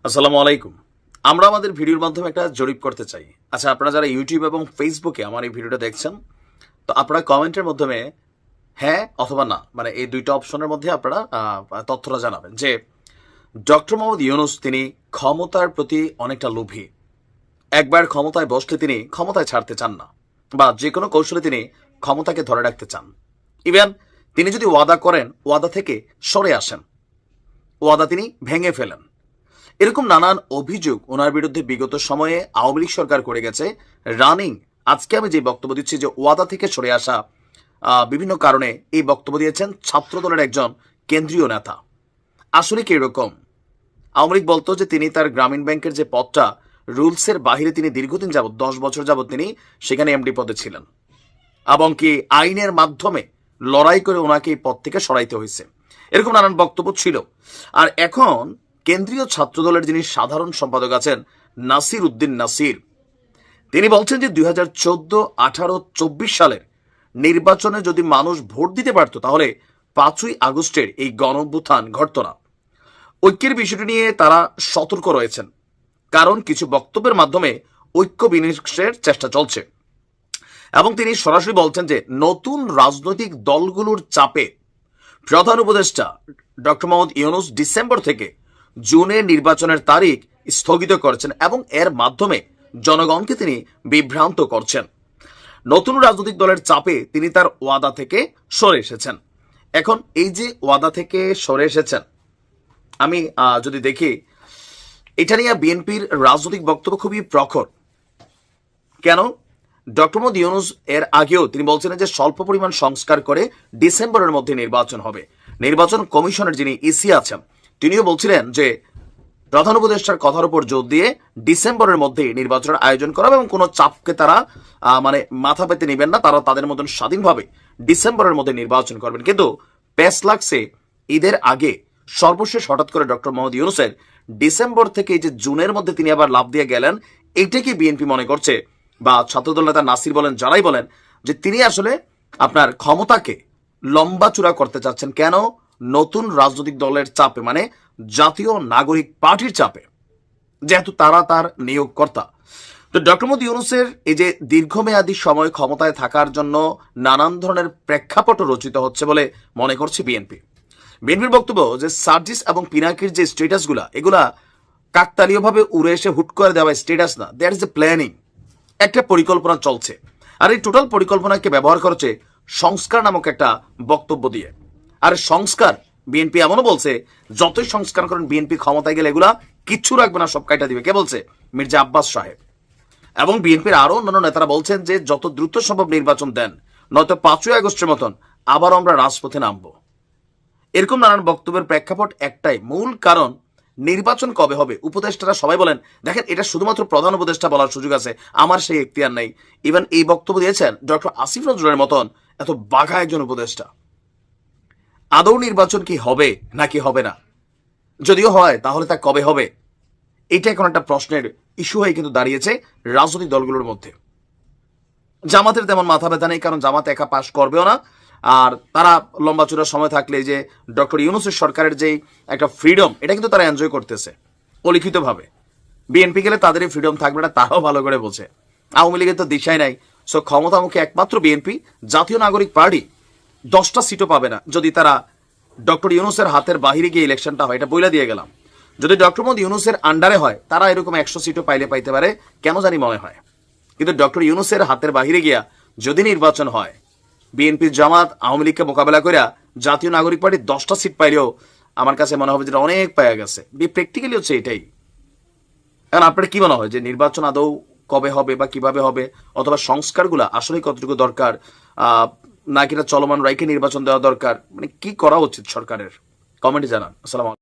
আসসালামু আলাইকুম। আমরা আমাদের ভিডিওর মাধ্যমে একটা জরিপ করতে চাই। আচ্ছা, আপনারা যারা ইউটিউব এবং ফেসবুকে আমার এই ভিডিওটা দেখছেন, তো আপনারা কমেন্টের মাধ্যমে হ্যাঁ অথবা না, মানে এই দুইটা অপশনের মধ্যে আপনারা তথ্যটা জানাবেন যে ডক্টর মোহাম্মদ ইউনূস তিনি ক্ষমতার প্রতি অনেকটা লোভী। একবার ক্ষমতায় বসলে তিনি ক্ষমতায় ছাড়তে চান না, বা যে কোনো কৌশলে তিনি ক্ষমতাকে ধরে রাখতে চান। ইভেন তিনি যদি ওয়াদা করেন, ওয়াদা থেকে সরে আসেন, ওয়াদা তিনি ভেঙে ফেলেন। এরকম নানান অভিযোগ ওনার বিরুদ্ধে বিগত সময়ে আওয়ামী লীগ সরকার করে গেছে। রানিং আজকে আমি যে বক্তব্য দিচ্ছি যে ওয়াদা থেকে সরে আসা, বিভিন্ন কারণে এই বক্তব্য দিয়েছেন ছাত্রদলের একজন কেন্দ্রীয় নেতা। আসলে কি এরকম? আওয়ামী লীগ বলতো যে তিনি তার গ্রামীণ ব্যাংকের যে পদটা রুলসের বাহিরে, তিনি দীর্ঘদিন যাবৎ 10 বছর যাবৎ তিনি সেখানে এমডি পদে ছিলেন, এবং কি আইনের মাধ্যমে লড়াই করে ওনাকে এই পদ থেকে সরাইতে হয়েছে। এরকম নানান বক্তব্য ছিল। আর এখন কেন্দ্রীয় ছাত্রদলের যিনি সাধারণ সম্পাদক আছেন নাসির উদ্দিন নাসির, তিনি বলছেন যে 2014, 18, 24 সালের নির্বাচনে যদি মানুষ ভোট দিতে পারত তাহলে 5ই আগস্টের এই গণঅভ্যুত্থান ঘটত না। ঐক্যের বিষয়টি নিয়ে তারা সতর্ক রয়েছেন, কারণ কিছু বক্তব্যের মাধ্যমে ঐক্য বিনষ্টের চেষ্টা চলছে। এবং তিনি সরাসরি বলছেন যে নতুন রাজনৈতিক দলগুলোর চাপে প্রধান উপদেষ্টা ডক্টর মোহাম্মদ ইউনূস ডিসেম্বর থেকে জুনের নির্বাচনের তারিখ স্থগিত করছেন এবং এর মাধ্যমে জনগণকে তিনি বিভ্রান্ত করছেন। নতুন রাজনৈতিক দলের চাপে তিনি তার ওয়াদা থেকে সরে এসেছেন। এখন এই যে ওয়াদা থেকে সরে এসেছেন, আমি যদি দেখি এটা নিয়ে বিএনপির রাজনৈতিক বক্তব্য খুবই প্রখর। কেন? ডক্টর মোহাম্মদ ইউনূস এর আগেও তিনি বলছিলেন যে স্বল্প পরিমাণ সংস্কার করে ডিসেম্বরের মধ্যে নির্বাচন হবে। নির্বাচন কমিশনের যিনি ইসি আছেন তিনিও বলছিলেন যে প্রধান উপদেষ্টার কথার উপর জোর দিয়ে ডিসেম্বরের মধ্যে নির্বাচনের আয়োজন করা, এবং কোনো চাপকে তারা মানে মাথা পেতে নেবেন না, তারা তাদের মতন স্বাধীনভাবে ডিসেম্বরের মধ্যে নির্বাচন করবেন। কিন্তু প্যাস লাগছে ঈদের আগে সর্বশেষ হঠাৎ করে ডক্টর মোহাম্মদ ইউনূসের ডিসেম্বর থেকে এই যে জুনের মধ্যে তিনি আবার লাভ দিয়ে গেলেন, এইটাকে বিএনপি মনে করছে, বা ছাত্রদল নেতা নাসির বলেন, যারাই বলেন, যে তিনি আসলে আপনার ক্ষমতাকে লম্বা চূড়া করতে চাচ্ছেন। কেন? নতুন রাজনৈতিক দলের চাপে, মানে জাতীয় নাগরিক পার্টির চাপে, যেহেতু তারা তার নিয়োগকর্তা। তো ডক্টর মোহাম্মদ ইউনূসের এই যে দীর্ঘমেয়াদী সময় ক্ষমতায় থাকার জন্য নানান ধরনের প্রেক্ষাপট রচিত হচ্ছে বলে মনে করছে বিএনপি। বিএনপির বক্তব্য যে সার্জিস এবং পিনাকির যে স্টেটাসগুলা, এগুলা কাকতালীয়ভাবে উড়ে এসে হুট করে দেওয়া স্টেটাস না, দ্যাট ইজ এ প্ল্যানিং, একটা পরিকল্পনা চলছে। আর এই টোটাল পরিকল্পনাকে ব্যবহার করছে সংস্কার নামক একটা বক্তব্য দিয়ে। আর সংস্কার বিএনপি এমনও বলছে যতই সংস্কার করেন বিএনপি ক্ষমতায় গেলে এগুলা কিচ্ছু রাখবে না, সব কাইটা দিবে। কে বলছে? মির্জা আব্বাস সাহেব। এবং বিএনপির আরো অন্যান্য নেতারা বলছেন যে যত দ্রুত সম্ভব নির্বাচন দেন, নয়তো 5ই আগস্টের মতন আবার আমরা রাজপথে নামবো। এরকম নানান বক্তব্যের প্রেক্ষাপট একটাই, মূল কারণ নির্বাচন কবে হবে। উপদেষ্টারা সবাই বলেন, দেখেন এটা শুধুমাত্র প্রধান উপদেষ্টা বলার সুযোগ আছে, আমার সেই এখতিয়ার নেই। ইভেন এই বক্তব্য দিয়েছেন ডক্টর আসিফ নজরুলের মতন এত বাঘা একজন উপদেষ্টা। আদৌ নির্বাচন কি হবে নাকি হবে না? যদিও হয় তাহলে তা কবে হবে? এটা এখন একটা প্রশ্নের ইস্যু হয়ে কিন্তু দাঁড়িয়েছে রাজনৈতিক দলগুলোর মধ্যে। জামাতের তেমন মাথা ব্যথা নেই, কারণ জামাত একা পাশ করবেও না। আর তারা লম্বা চূড়া সময় থাকলে যে ডক্টর ইউনূসের সরকারের যেই একটা ফ্রিডম, এটা কিন্তু তারা এনজয় করতেছে অলিখিতভাবে। বিএনপি গেলে তাদের এই ফ্রিডম থাকবে না, তারাও ভালো করে বোঝে। আওয়ামী লীগের তো দিশাই নাই। সো ক্ষমতামুখী একমাত্র বিএনপি, জাতীয় নাগরিক পার্টি 10টা সিটও পাবে না যদি তারা ডক্টর ইউনূসের হাতের বাহিরে গিয়ে ইলেকশনটা হয়। এটা বইলা দিয়ে গেলাম। যদি ডক্টর মোহাম্মদ ইউনূসের আন্ডারে হয়, তারা এরকম 100 সিটও পাইতে পারে, কেন জানি মনে হয়। কিন্তু ডক্টর ইউনূসের হাতের বাহিরে গিয়া যদি নির্বাচন হয়, বিএনপি, জামাত, আওয়ামী লীগকে মোকাবেলা করে জাতীয় নাগরিক পার্টি 10টা সিট পাইলেও আমার কাছে মনে হবে যেটা অনেক পাওয়া গেছে। প্র্যাকটিক্যালি হচ্ছে এটাই। এখন আপনার কি মনে হয় যে নির্বাচন আদৌ কবে হবে বা কিভাবে হবে, অথবা সংস্কারগুলো আসলে কতটুকু দরকার, নাকি এটা চলমান রাইকে নির্বাচন দেওয়া দরকার, মানে কি করা উচিত সরকারের? কমেন্টে জানান। আসসালাম।